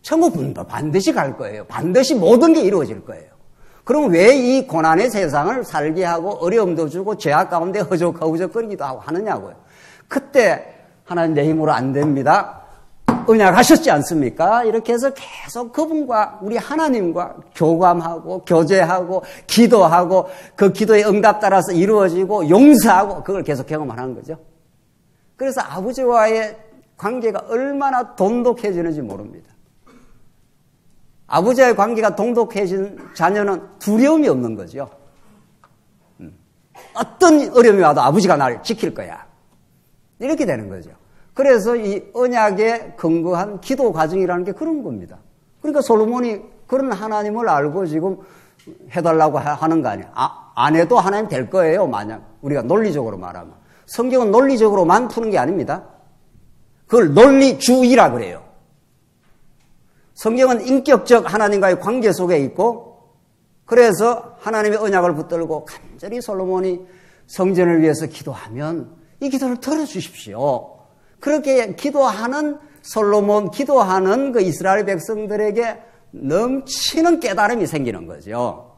천국은 반드시 갈 거예요. 반드시 모든 게 이루어질 거예요. 그럼 왜 이 고난의 세상을 살게 하고 어려움도 주고 죄악 가운데 허우적거리기도 하고 하느냐고요. 그때 하나님 내 힘으로 안 됩니다. 언약하셨지 않습니까? 이렇게 해서 계속 그분과 우리 하나님과 교감하고 교제하고 기도하고 그 기도의 응답 따라서 이루어지고 용서하고 그걸 계속 경험하는 거죠. 그래서 아버지와의 관계가 얼마나 돈독해지는지 모릅니다. 아버지와의 관계가 돈독해진 자녀는 두려움이 없는 거죠. 어떤 어려움이 와도 아버지가 나를 지킬 거야. 이렇게 되는 거죠. 그래서 이 언약에 근거한 기도 과정이라는 게 그런 겁니다. 그러니까 솔로몬이 그런 하나님을 알고 지금 해달라고 하는 거 아니에요. 안 해도 하나님 될 거예요. 만약 우리가 논리적으로 말하면. 성경은 논리적으로만 푸는 게 아닙니다. 그걸 논리주의라 그래요. 성경은 인격적 하나님과의 관계 속에 있고, 그래서 하나님의 언약을 붙들고 간절히 솔로몬이 성전을 위해서 기도하면 이 기도를 들어주십시오. 그렇게 기도하는 솔로몬, 기도하는 그 이스라엘 백성들에게 넘치는 깨달음이 생기는 거죠.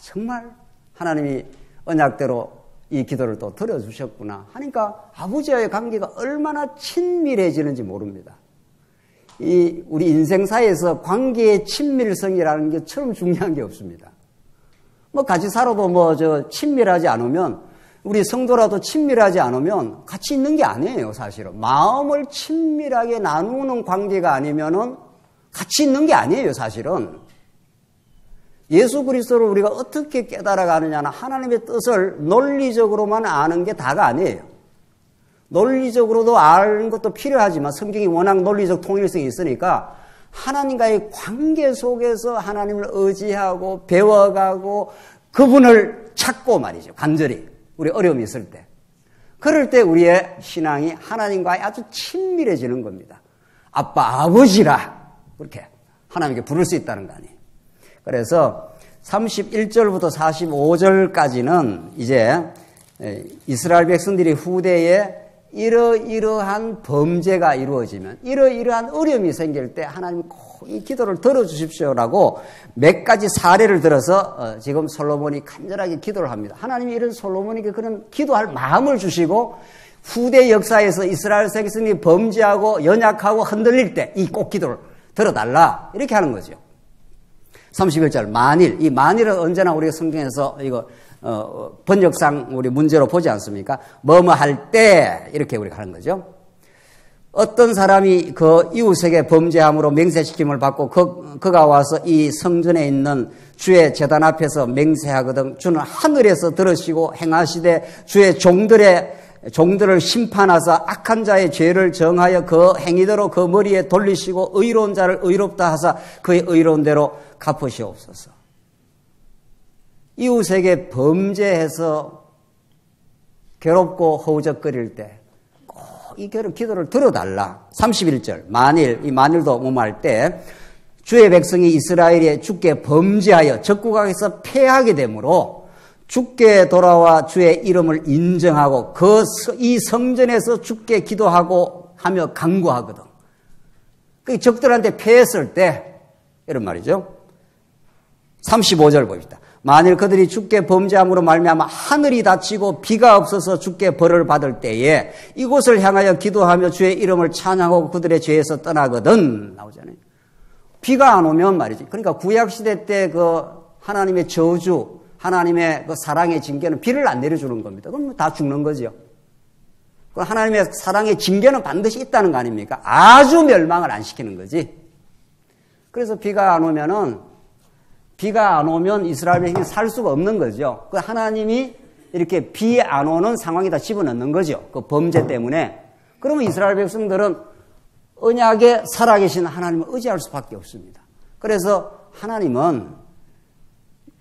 정말 하나님이 언약대로 이 기도를 또 들어주셨구나 하니까 아버지와의 관계가 얼마나 친밀해지는지 모릅니다. 우리 인생사에서 관계의 친밀성이라는 게 처음 중요한 게 없습니다. 같이 살아도 친밀하지 않으면, 우리 성도라도 친밀하지 않으면 같이 있는 게 아니에요, 사실은. 마음을 친밀하게 나누는 관계가 아니면은 같이 있는 게 아니에요, 사실은. 예수 그리스도를 우리가 어떻게 깨달아가느냐는 하나님의 뜻을 논리적으로만 아는 게 다가 아니에요. 논리적으로도 아는 것도 필요하지만 성경이 워낙 논리적 통일성이 있으니까 하나님과의 관계 속에서 하나님을 의지하고 배워가고 그분을 찾고 말이죠. 간절히 우리 어려움이 있을 때. 그럴 때 우리의 신앙이 하나님과 아주 친밀해지는 겁니다. 아빠, 아버지라 그렇게 하나님께 부를 수 있다는 거 아니에요. 그래서 31절부터 45절까지는 이제 이스라엘 백성들이 후대에 이러이러한 범죄가 이루어지면, 이러이러한 어려움이 생길 때 하나님 꼭 이 기도를 들어주십시오라고 몇 가지 사례를 들어서 지금 솔로몬이 간절하게 기도를 합니다. 하나님이 이런 솔로몬에게 그런 기도할 마음을 주시고 후대 역사에서 이스라엘 백성이 범죄하고 연약하고 흔들릴 때 이 꼭 기도를 들어달라 이렇게 하는 거죠. 31절 만일, 이 만일은 언제나 우리가 성경에서 이거 번역상 우리 문제로 보지 않습니까? 뭐뭐 할 때 이렇게 우리가 하는 거죠. 어떤 사람이 그 이웃에게 범죄함으로 맹세시킴을 받고 그가 와서 이 성전에 있는 주의 제단 앞에서 맹세하거든 주는 하늘에서 들으시고 행하시되 주의 종들을 심판하사 악한 자의 죄를 정하여 그 행위대로 그 머리에 돌리시고 의로운 자를 의롭다 하사 그의 의로운 대로 갚으시옵소서. 이웃에게 범죄해서 괴롭고 허우적거릴 때 꼭 이 기도를 들어달라. 31절 만일, 이 만일도 뭐할 때 주의 백성이 이스라엘에 주께 범죄하여 적국에서 패하게 되므로 주께 돌아와 주의 이름을 인정하고 이 성전에서 주께 기도하고 하며 간구하거든. 그 적들한테 패했을 때 이런 말이죠. 35절 봅시다. 만일 그들이 주께 범죄함으로 말미암아 하늘이 닫히고 비가 없어서 주께 벌을 받을 때에 이곳을 향하여 기도하며 주의 이름을 찬양하고 그들의 죄에서 떠나거든 나오잖아요. 비가 안 오면 말이지. 그러니까 구약시대 때 그 하나님의 저주, 하나님의 그 사랑의 징계는 비를 안 내려주는 겁니다. 그럼 다 죽는 거죠. 그 하나님의 사랑의 징계는 반드시 있다는 거 아닙니까? 아주 멸망을 안 시키는 거지. 그래서 비가 안 오면 이스라엘 백성이 살 수가 없는 거죠. 그 하나님이 이렇게 비 안 오는 상황에다 집어넣는 거죠. 그 범죄 때문에. 그러면 이스라엘 백성들은 언약에 살아계신 하나님을 의지할 수밖에 없습니다. 그래서 하나님은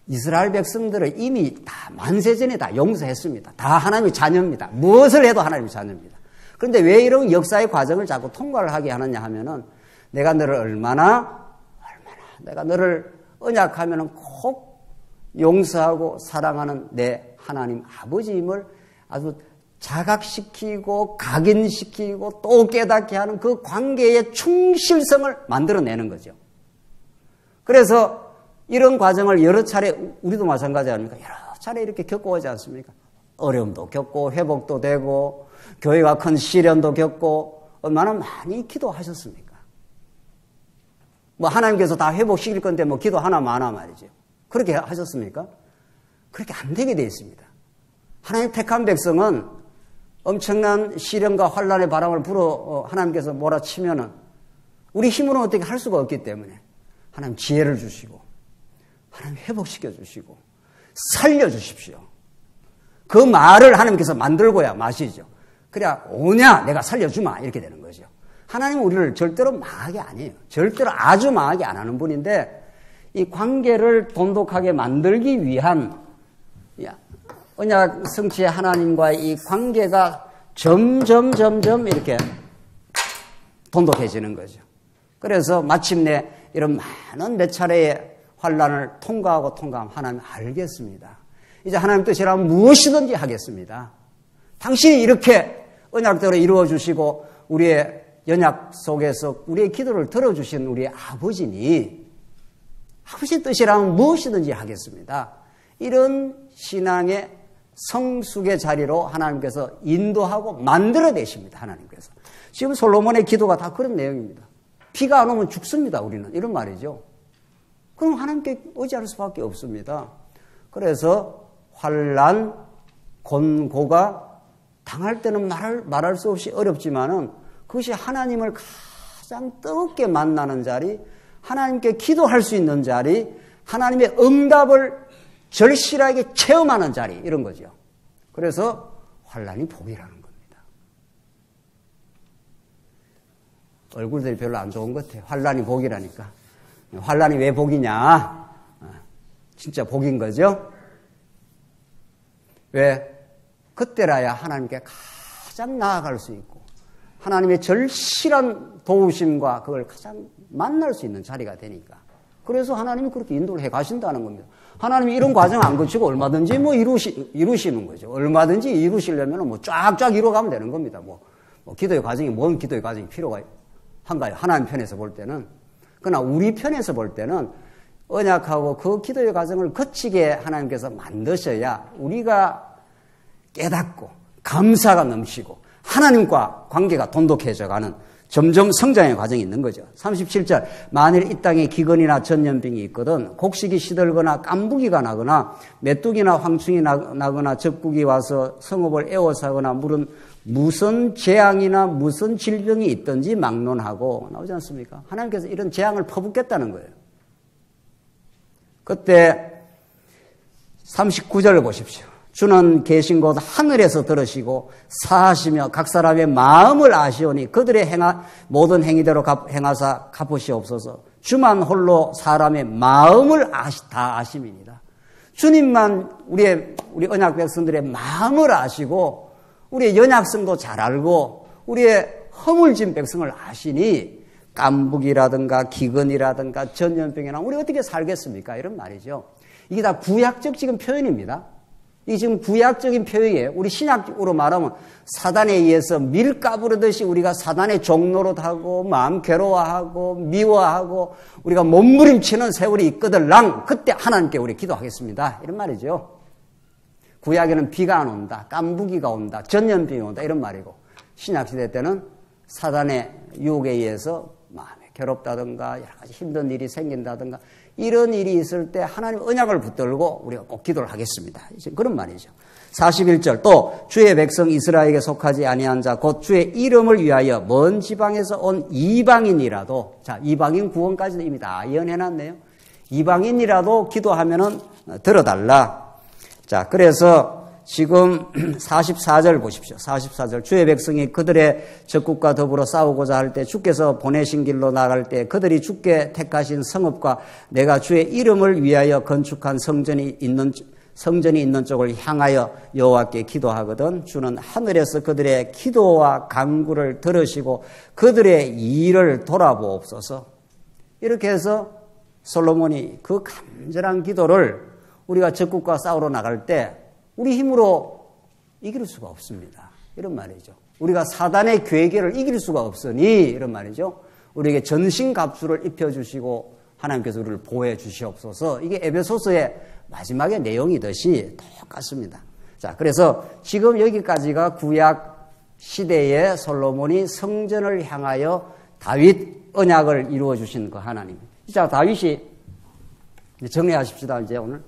이스라엘 백성들을 이미 다 만세전에 다 용서했습니다. 다 하나님의 자녀입니다. 무엇을 해도 하나님의 자녀입니다. 그런데 왜 이런 역사의 과정을 자꾸 통과를 하게 하느냐 하면은 내가 너를 얼마나 내가 너를 언약하면은 꼭 용서하고 사랑하는 내 하나님 아버지임을 아주 자각시키고 각인시키고 또 깨닫게 하는 그 관계의 충실성을 만들어내는 거죠. 그래서 이런 과정을 여러 차례 우리도 마찬가지 아닙니까? 여러 차례 이렇게 겪어오지 않습니까? 어려움도 겪고 회복도 되고 교회가 큰 시련도 겪고 얼마나 많이 기도하셨습니까? 하나님께서 다 회복시킬 건데 기도 하나만 하나 말이죠. 그렇게 하셨습니까? 그렇게 안 되게 되어 있습니다. 하나님 택한 백성은 엄청난 시련과 환란의 바람을 불어 하나님께서 몰아치면은 우리 힘으로는 어떻게 할 수가 없기 때문에 하나님 지혜를 주시고 하나님 회복시켜 주시고 살려주십시오. 그 말을 하나님께서 만들고야 마시죠. 그래야 오냐 내가 살려주마 이렇게 되는 거죠. 하나님은 우리를 절대로 망하게 아니에요. 절대로 아주 망하게 안 하는 분인데 이 관계를 돈독하게 만들기 위한 언약 성취의 하나님과의 이 관계가 점점 이렇게 돈독해지는 거죠. 그래서 마침내 이런 많은 몇 차례의 환난을 통과하면 하나님 알겠습니다. 이제 하나님 뜻이라면 무엇이든지 하겠습니다. 당신이 이렇게 언약대로 이루어 주시고 우리의 연약 속에서 우리의 기도를 들어주신 우리 아버지니 아버지 뜻이라면 무엇이든지 하겠습니다. 이런 신앙의 성숙의 자리로 하나님께서 인도하고 만들어내십니다. 하나님께서. 지금 솔로몬의 기도가 다 그런 내용입니다. 비가 안 오면 죽습니다. 우리는. 이런 말이죠. 그럼 하나님께 의지할 수밖에 없습니다. 그래서 환난, 곤고가 당할 때는 말할 수 없이 어렵지만은 그것이 하나님을 가장 뜨겁게 만나는 자리, 하나님께 기도할 수 있는 자리, 하나님의 응답을 절실하게 체험하는 자리 이런 거죠. 그래서 환난이 복이라는 겁니다. 얼굴들이 별로 안 좋은 것 같아요. 환난이 복이라니까. 환난이 왜 복이냐? 진짜 복인 거죠. 왜? 그때라야 하나님께 가장 나아갈 수 있고 하나님의 절실한 도우심과 그걸 가장 만날 수 있는 자리가 되니까. 그래서 하나님이 그렇게 인도를 해 가신다는 겁니다. 하나님이 이런 과정 안 거치고 얼마든지 이루시는 거죠. 얼마든지 이루시려면 쫙쫙 이루어가면 되는 겁니다. 기도의 과정이 뭔 기도의 과정이 필요가 한가요? 하나님 편에서 볼 때는. 그러나 우리 편에서 볼 때는 언약하고 그 기도의 과정을 거치게 하나님께서 만드셔야 우리가 깨닫고 감사가 넘치고 하나님과 관계가 돈독해져가는 점점 성장의 과정이 있는 거죠. 37절 만일 이 땅에 기근이나 전염병이 있거든 곡식이 시들거나 깐부기가 나거나 메뚜기나 황충이 나거나 적국이 와서 성읍을 에워싸거나 물은 무슨 재앙이나 무슨 질병이 있든지 막론하고 나오지 않습니까? 하나님께서 이런 재앙을 퍼붓겠다는 거예요. 그때 39절을 보십시오. 주는 계신 곳 하늘에서 들으시고 사하시며 각 사람의 마음을 아시오니 그들의 모든 행위대로 행하사 갚으시옵소서. 주만 홀로 사람의 마음을 다 아심이니라. 주님만 우리 언약 백성들의 마음을 아시고 우리의 연약성도 잘 알고 우리의 허물진 백성을 아시니 깐부기라든가 기근이라든가 전염병이나 우리 어떻게 살겠습니까? 이런 말이죠. 이게 다 구약적 지금 표현입니다. 이게 지금 구약적인 표현이에요. 우리 신약으로 말하면 사단에 의해서 밀 까부르듯이 우리가 사단의 종로로 타고 마음 괴로워하고 미워하고 우리가 몸부림치는 세월이 있거들랑 그때 하나님께 우리 기도하겠습니다. 이런 말이죠. 구약에는 비가 안 온다, 깐부기가 온다, 전염병이 온다 이런 말이고 신약시대 때는 사단의 유혹에 의해서 마음에 괴롭다든가 여러 가지 힘든 일이 생긴다든가 이런 일이 있을 때 하나님 언약을 붙들고 우리가 꼭 기도를 하겠습니다. 그런 말이죠. 41절 또 주의 백성 이스라엘에게 속하지 아니한 자 곧 주의 이름을 위하여 먼 지방에서 온 이방인이라도 자 이방인 구원까지도 이미 다 예언해놨네요. 이방인이라도 기도하면은 들어달라. 자 그래서 지금 44절 보십시오. 44절 주의 백성이 그들의 적국과 더불어 싸우고자 할 때 주께서 보내신 길로 나갈 때 그들이 주께 택하신 성읍과 내가 주의 이름을 위하여 건축한 성전이 있는 쪽을 향하여 여호와께 기도하거든 주는 하늘에서 그들의 기도와 간구를 들으시고 그들의 일을 돌아보옵소서. 이렇게 해서 솔로몬이 그 간절한 기도를 우리가 적국과 싸우러 나갈 때 우리 힘으로 이길 수가 없습니다. 이런 말이죠. 우리가 사단의 괴계를 이길 수가 없으니 이런 말이죠. 우리에게 전신갑주를 입혀주시고 하나님께서 우리를 보호해 주시옵소서. 이게 에베소서의 마지막의 내용이듯이 똑같습니다. 자, 그래서 지금 여기까지가 구약 시대에 솔로몬이 성전을 향하여 다윗 언약을 이루어 주신 그 하나님. 자, 다윗이 정리하십시다. 이제 오늘.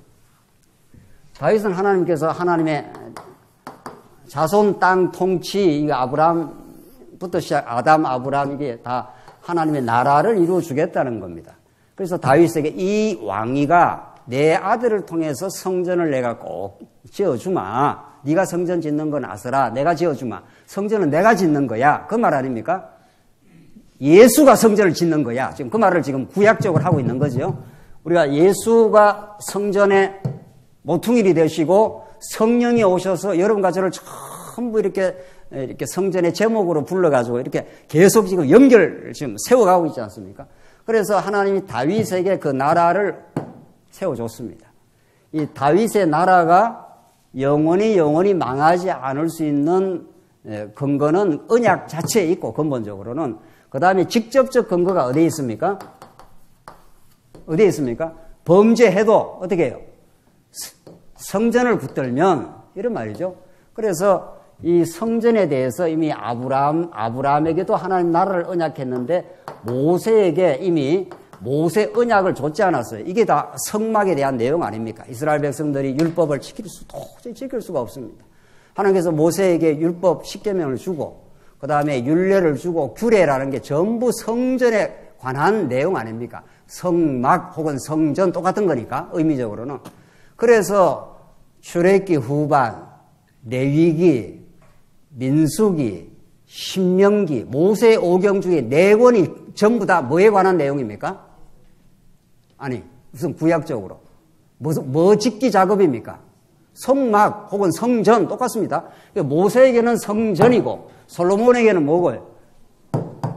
다윗은 하나님께서 하나님의 자손 땅 통치, 이거 아브라함부터 시작, 아담, 아브라함, 이게 다 하나님의 나라를 이루어 주겠다는 겁니다. 그래서 다윗에게 이 왕위가 내 아들을 통해서 성전을 내가 꼭 지어주마. 네가 성전 짓는 건 아서라. 내가 지어주마. 성전은 내가 짓는 거야. 그 말 아닙니까? 예수가 성전을 짓는 거야. 지금 그 말을 지금 구약적으로 하고 있는 거죠. 우리가 예수가 성전의 모퉁이이 되시고 성령이 오셔서 여러분과 저를 전부 이렇게 성전의 제목으로 불러가지고 이렇게 계속 지금 지금 세워가고 있지 않습니까? 그래서 하나님이 다윗에게 그 나라를 세워줬습니다. 이 다윗의 나라가 영원히 망하지 않을 수 있는 근거는 언약 자체에 있고, 근본적으로는. 그 다음에 직접적 근거가 어디에 있습니까? 어디에 있습니까? 범죄해도 어떻게 해요? 성전을 붙들면, 이런 말이죠. 그래서 이 성전에 대해서 이미 아브라함에게도 하나님 나라를 언약했는데 모세에게 이미 모세 언약을 줬지 않았어요. 이게 다 성막에 대한 내용 아닙니까? 이스라엘 백성들이 율법을 도저히 지킬 수가 없습니다. 하나님께서 모세에게 율법 10계명을 주고 그 다음에 율례를 주고 규례라는 게 전부 성전에 관한 내용 아닙니까? 성막 혹은 성전 똑같은 거니까 의미적으로는. 그래서 출애굽기 후반, 레위기, 민수기, 신명기, 모세 오경 중에 4권이 전부 다 뭐에 관한 내용입니까? 아니, 무슨 구약적으로. 뭐 짓기 작업입니까? 성막 혹은 성전 똑같습니다. 모세에게는 성전이고 솔로몬에게는 뭐고요?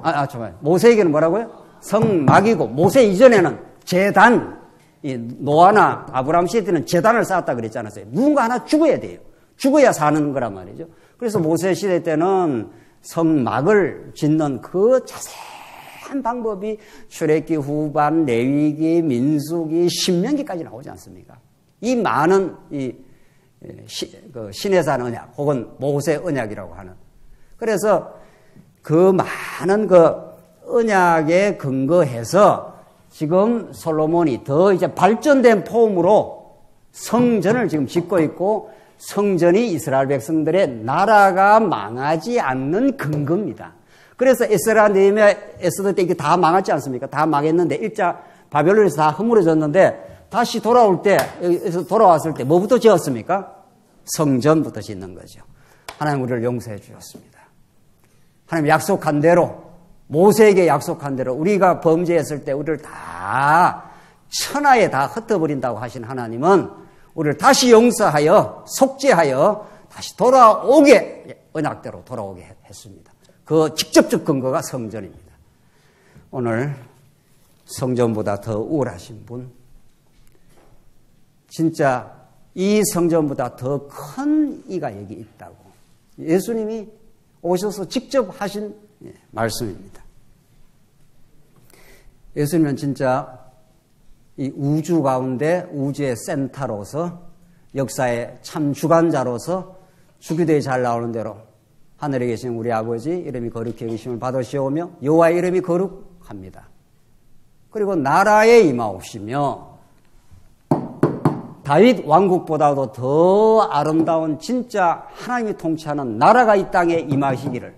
잠깐만요. 모세에게는 뭐라고요? 성막이고 모세 이전에는 제단, 이 노아나 아브라함 시대는 제단을 쌓았다 그랬지 않았어요? 누군가 하나 죽어야 돼요. 죽어야 사는 거란 말이죠. 그래서 모세 시대 때는 성막을 짓는 그 자세한 방법이 출애굽기 후반, 레위기, 민수기, 신명기까지 나오지 않습니까? 이 많은 시내산 언약 혹은 모세 언약이라고 하는. 그래서 그 많은 그 언약에 근거해서 지금 솔로몬이 더 이제 발전된 폼으로 성전을 지금 짓고 있고, 성전이 이스라엘 백성들의 나라가 망하지 않는 근거입니다. 그래서 에스라, 느헤미야, 에스더 때 이게 다 망하지 않습니까? 다 망했는데 바벨론에서 다 허물어졌는데 다시 돌아왔을 때 뭐부터 지었습니까? 성전부터 짓는 거죠. 하나님 우리를 용서해 주셨습니다. 하나님 약속한 대로, 모세에게 약속한 대로 우리가 범죄했을 때 우리를 다 천하에 다 흩어버린다고 하신 하나님은 우리를 다시 용서하여 속죄하여 다시 언약대로 돌아오게 했습니다. 그 직접적 근거가 성전입니다. 오늘 성전보다 더 우월하신 분, 진짜 이 성전보다 더 큰 이가 여기 있다고 예수님이 오셔서 직접 하신 말씀입니다. 예수님은 진짜 이 우주 가운데 우주의 센터로서 역사의 참 주관자로서 주기도에 잘 나오는 대로 하늘에 계신 우리 아버지 이름이 거룩히 여기심을 받으시오며 여호와의 이름이 거룩합니다. 그리고 나라에 임하옵시며 다윗 왕국보다도 더 아름다운 진짜 하나님이 통치하는 나라가 이 땅에 임하시기를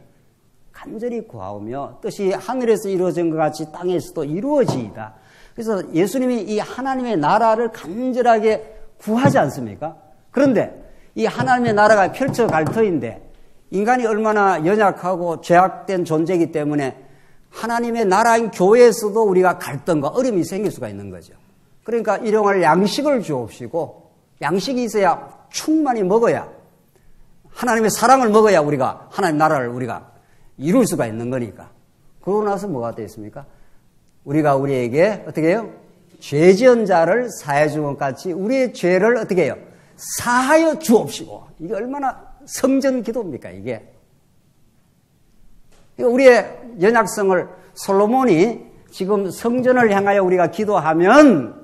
간절히 구하오며 뜻이 하늘에서 이루어진 것 같이 땅에서도 이루어지이다. 그래서 예수님이 이 하나님의 나라를 간절하게 구하지 않습니까? 그런데 이 하나님의 나라가 펼쳐갈 터인데 인간이 얼마나 연약하고 죄악된 존재이기 때문에 하나님의 나라인 교회에서도 우리가 갈등과 어려움이 생길 수가 있는 거죠. 그러니까 일용할 양식을 주옵시고, 양식이 있어야 충만히 먹어야, 하나님의 사랑을 먹어야 우리가 하나님 나라를 우리가 이룰 수가 있는 거니까. 그러고 나서 뭐가 되어 있습니까? 우리가 우리에게 어떻게 해요? 죄 지은 자를 사하여 준 것 같이 우리의 죄를 어떻게 해요? 사하여 주옵시고. 이게 얼마나 성전 기도입니까, 이게? 우리의 연약성을 솔로몬이 지금 성전을 향하여 우리가 기도하면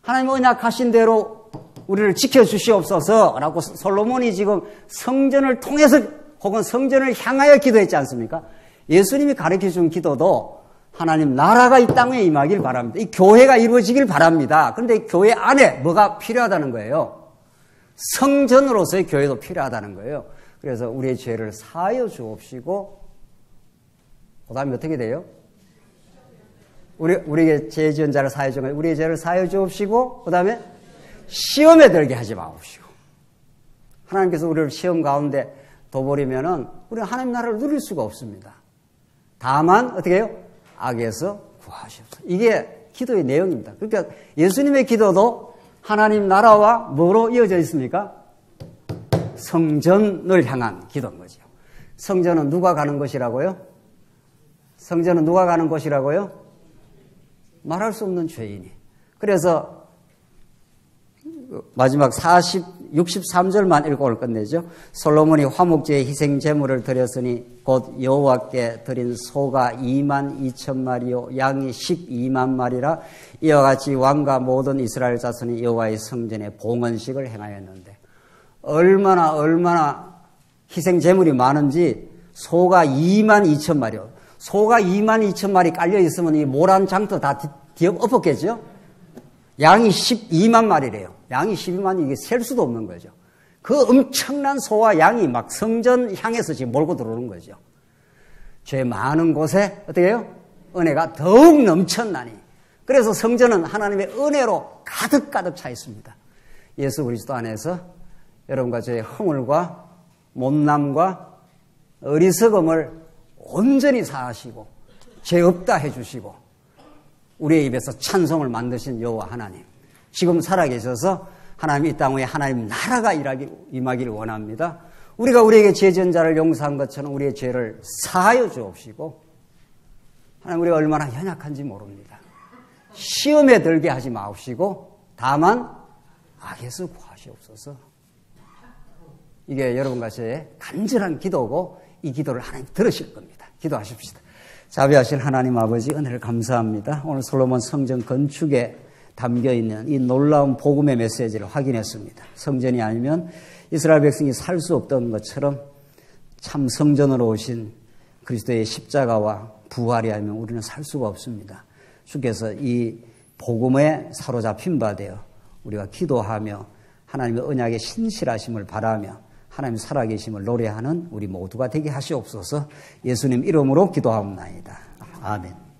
하나님 언약하신 대로 우리를 지켜주시옵소서 라고 솔로몬이 지금 성전을 통해서 혹은 성전을 향하여 기도했지 않습니까? 예수님이 가르쳐준 기도도 하나님 나라가 이 땅에 임하길 바랍니다. 이 교회가 이루어지길 바랍니다. 그런데 이 교회 안에 뭐가 필요하다는 거예요? 성전으로서의 교회도 필요하다는 거예요. 그래서 우리의 죄를 사하여 주옵시고 그 다음에 어떻게 돼요? 우리에게 죄 지은 자를 사하여 주옵시고, 우리의 죄를 사하여 주옵시고, 그 다음에 시험에 들게 하지 마옵시고. 하나님께서 우리를 시험 가운데 둬버리면은 우리는 하나님 나라를 누릴 수가 없습니다. 다만 어떻게 해요? 악에서 구하시옵소서. 이게 기도의 내용입니다. 그러니까 예수님의 기도도 하나님 나라와 뭐로 이어져 있습니까? 성전을 향한 기도인 거죠. 성전은 누가 가는 것이라고요? 성전은 누가 가는 곳이라고요? 말할 수 없는 죄인이. 그래서 마지막 63절만 읽고 올 끝내죠. 솔로몬이 화목제의 희생 제물을 드렸으니 곧 여호와께 드린 소가 22,000마리요 양이 12만 마리라. 이와 같이 왕과 모든 이스라엘 자손이 여호와의 성전에 봉헌식을 행하였는데, 얼마나 희생 제물이 많은지. 소가 22,000마리요. 소가 22,000마리 깔려 있으면 이 모란 장터 다 뒤엎 엎었겠죠? 양이 12만 마리래요. 양이 12만이 이게 셀 수도 없는 거죠. 그 엄청난 소와 양이 막 성전 향해서 지금 몰고 들어오는 거죠. 죄 많은 곳에 어떻게 해요? 은혜가 더욱 넘쳤나니. 그래서 성전은 하나님의 은혜로 가득가득 차 있습니다. 예수 그리스도 안에서 여러분과 저의 허물과 못남과 어리석음을 온전히 사하시고 죄 없다 해주시고 우리의 입에서 찬송을 만드신 여호와 하나님, 지금 살아계셔서 하나님 이 땅 위에 하나님 나라가 임하기를 원합니다. 우리가 우리에게 죄 지은 자를 용서한 것처럼 우리의 죄를 사하여 주옵시고, 하나님 우리가 얼마나 연약한지 모릅니다. 시험에 들게 하지 마옵시고 다만 악에서 구하시옵소서. 이게 여러분과 저의 간절한 기도고 이 기도를 하나님 들으실 겁니다. 기도하십시다. 자비하신 하나님 아버지, 은혜를 감사합니다. 오늘 솔로몬 성전 건축에 담겨있는 이 놀라운 복음의 메시지를 확인했습니다. 성전이 아니면 이스라엘 백성이 살 수 없던 것처럼 참 성전으로 오신 그리스도의 십자가와 부활이 아니면 우리는 살 수가 없습니다. 주께서 이 복음에 사로잡힌 바 되어 우리가 기도하며 하나님의 언약에 신실하심을 바라며 하나님 살아계심을 노래하는 우리 모두가 되게 하시옵소서. 예수님 이름으로 기도하옵나이다. 아멘.